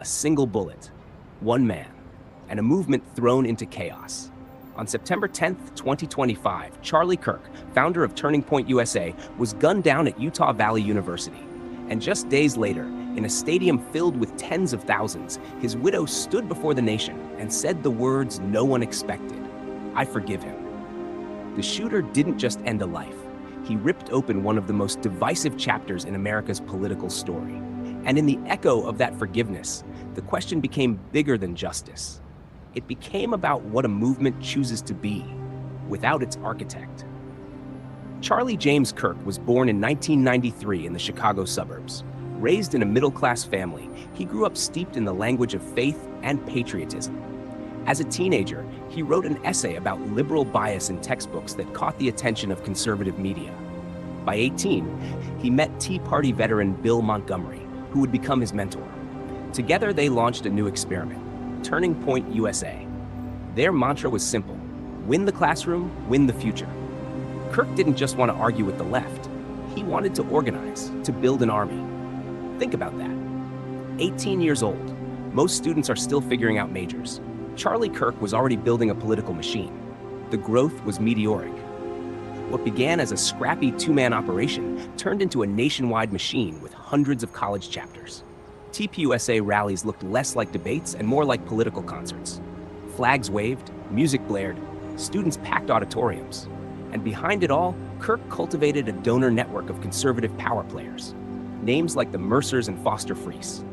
single bullet, one man, and a movement thrown into chaos. On September 10th, 2025, Charlie Kirk, founder of Turning Point USA, was gunned down at Utah Valley University. And just days later, in a stadium filled with tens of thousands, his widow stood before the nation and said the words no one expected: "I forgive him." The shooter didn't just end a life. He ripped open one of the most divisive chapters in America's political story. And in the echo of that forgiveness, the question became bigger than justice. It became about what a movement chooses to be, without its architect. Charlie James Kirk was born in 1993 in the Chicago suburbs. Raised in a middle-class family, he grew up steeped in the language of faith and patriotism. As a teenager, he wrote an essay about liberal bias in textbooks that caught the attention of conservative media. By 18, he met Tea Party veteran Bill Montgomery, who would become his mentor. Together, they launched a new experiment, Turning Point USA. Their mantra was simple: win the classroom, win the future. Kirk didn't just want to argue with the left. He wanted to organize, to build an army. Think about that. 18 years old, most students are still figuring out majors. Charlie Kirk was already building a political machine. The growth was meteoric. What began as a scrappy two-man operation turned into a nationwide machine with hundreds of college chapters. TPUSA rallies looked less like debates and more like political concerts. Flags waved, music blared, students packed auditoriums. And behind it all, Kirk cultivated a donor network of conservative power players, names like the Mercers and Foster Friess.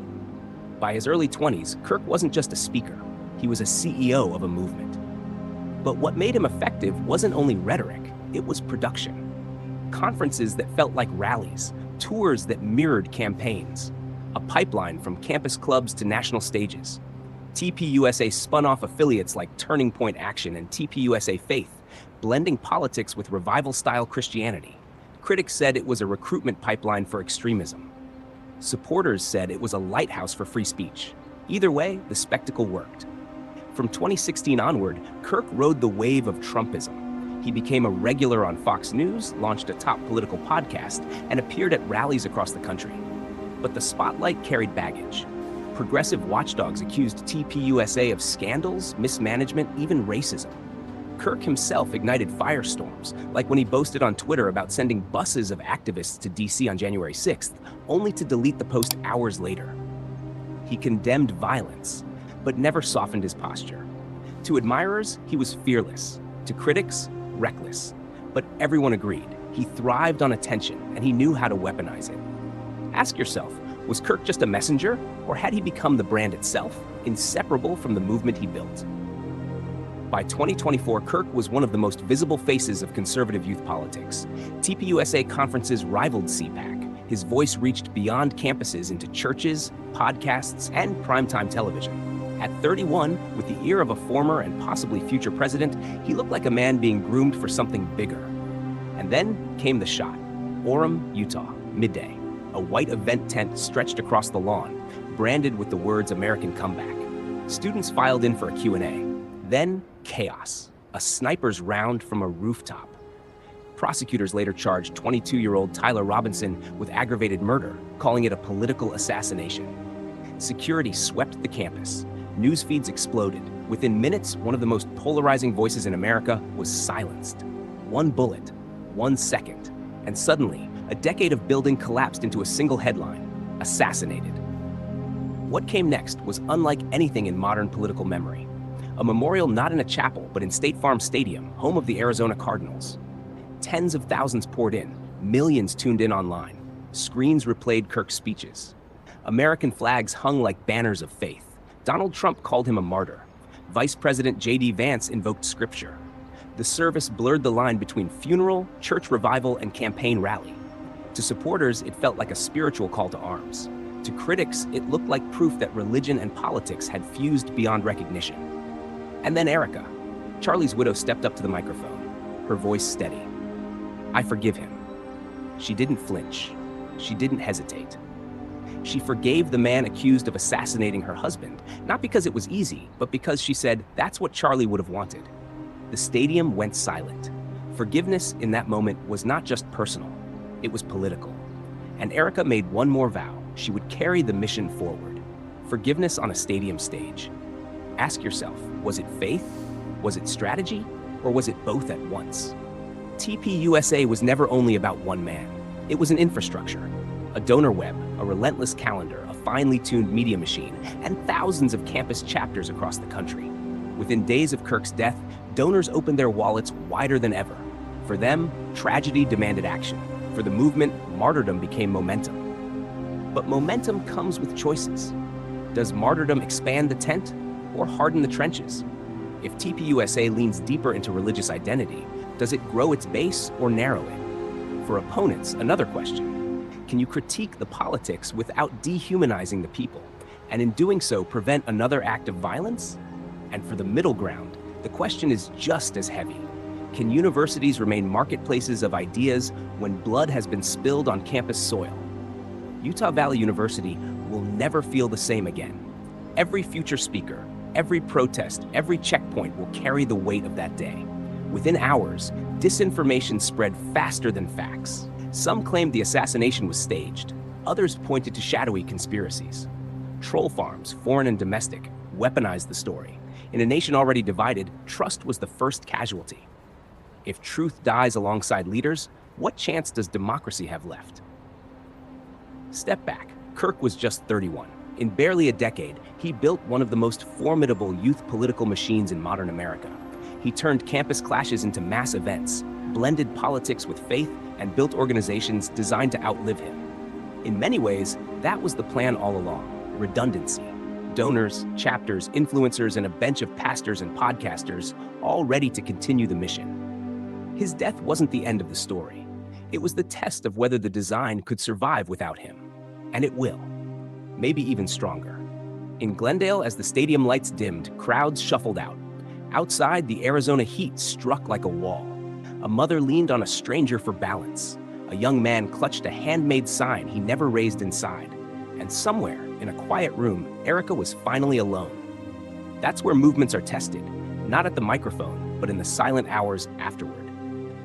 By his early 20s, Kirk wasn't just a speaker, he was a CEO of a movement. But what made him effective wasn't only rhetoric, it was production. Conferences that felt like rallies, tours that mirrored campaigns, a pipeline from campus clubs to national stages. TPUSA spun off affiliates like Turning Point Action and TPUSA Faith, blending politics with revival-style Christianity. Critics said it was a recruitment pipeline for extremism. Supporters said it was a lighthouse for free speech. Either way, the spectacle worked. From 2016 onward, Kirk rode the wave of Trumpism. He became a regular on Fox News, launched a top political podcast, and appeared at rallies across the country. But the spotlight carried baggage. Progressive watchdogs accused TPUSA of scandals, mismanagement, even racism. Kirk himself ignited firestorms, like when he boasted on Twitter about sending buses of activists to D.C. on January 6th, only to delete the post hours later. He condemned violence, but never softened his posture. To admirers, he was fearless. To critics, reckless. But everyone agreed. He thrived on attention, and he knew how to weaponize it. Ask yourself, was Kirk just a messenger, or had he become the brand itself, inseparable from the movement he built? By 2024, Kirk was one of the most visible faces of conservative youth politics. TPUSA conferences rivaled CPAC. His voice reached beyond campuses into churches, podcasts, and primetime television. At 31, with the ear of a former and possibly future president, he looked like a man being groomed for something bigger. And then came the shot. Orem, Utah, midday. A white event tent stretched across the lawn, branded with the words "American Comeback." Students filed in for a Q&A. Then, chaos. A sniper's round from a rooftop. Prosecutors later charged 22-year-old Tyler Robinson with aggravated murder, calling it a political assassination. Security swept the campus. News feeds exploded. Within minutes, one of the most polarizing voices in America was silenced. One bullet, 1 second, and suddenly, a decade of building collapsed into a single headline: assassinated. What came next was unlike anything in modern political memory. A memorial not in a chapel, but in State Farm Stadium, home of the Arizona Cardinals. Tens of thousands poured in, millions tuned in online. Screens replayed Kirk's speeches. American flags hung like banners of faith. Donald Trump called him a martyr. Vice President J.D. Vance invoked scripture. The service blurred the line between funeral, church revival, and campaign rally. To supporters, it felt like a spiritual call to arms. To critics, it looked like proof that religion and politics had fused beyond recognition. And then Erika, Charlie's widow, stepped up to the microphone, her voice steady. "I forgive him." She didn't flinch. She didn't hesitate. She forgave the man accused of assassinating her husband, not because it was easy, but because she said that's what Charlie would have wanted. The stadium went silent. Forgiveness in that moment was not just personal, it was political. And Erika made one more vow: she would carry the mission forward. Forgiveness on a stadium stage. Ask yourself, was it faith? Was it strategy? Or was it both at once? TPUSA was never only about one man. It was an infrastructure, a donor web, a relentless calendar, a finely tuned media machine, and thousands of campus chapters across the country. Within days of Kirk's death, donors opened their wallets wider than ever. For them, tragedy demanded action. For the movement, martyrdom became momentum. But momentum comes with choices. Does martyrdom expand the tent or harden the trenches? If TPUSA leans deeper into religious identity, does it grow its base or narrow it? For opponents, another question. Can you critique the politics without dehumanizing the people, and in doing so prevent another act of violence? And for the middle ground, the question is just as heavy. Can universities remain marketplaces of ideas when blood has been spilled on campus soil? Utah Valley University will never feel the same again. Every future speaker, every protest, every checkpoint will carry the weight of that day. Within hours, disinformation spread faster than facts. Some claimed the assassination was staged. Others pointed to shadowy conspiracies. Troll farms, foreign and domestic, weaponized the story. In a nation already divided, trust was the first casualty. If truth dies alongside leaders, what chance does democracy have left? Step back. Kirk was just 31. In barely a decade, he built one of the most formidable youth political machines in modern America. He turned campus clashes into mass events, blended politics with faith, and built organizations designed to outlive him. In many ways, that was the plan all along: redundancy. Donors, chapters, influencers, and a bench of pastors and podcasters, all ready to continue the mission. His death wasn't the end of the story. It was the test of whether the design could survive without him. And it will. Maybe even stronger. In Glendale, as the stadium lights dimmed, crowds shuffled out. Outside, the Arizona heat struck like a wall. A mother leaned on a stranger for balance. A young man clutched a handmade sign he never raised inside. And somewhere, in a quiet room, Erika was finally alone. That's where movements are tested, not at the microphone, but in the silent hours afterward.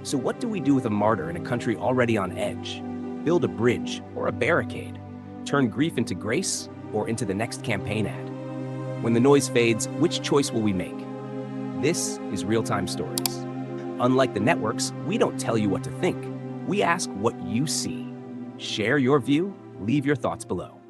So what do we do with a martyr in a country already on edge? Build a bridge or a barricade? Turn grief into grace or into the next campaign ad? When the noise fades, which choice will we make? This is Real-Time Stories. Unlike the networks, we don't tell you what to think. We ask what you see. Share your view, leave your thoughts below.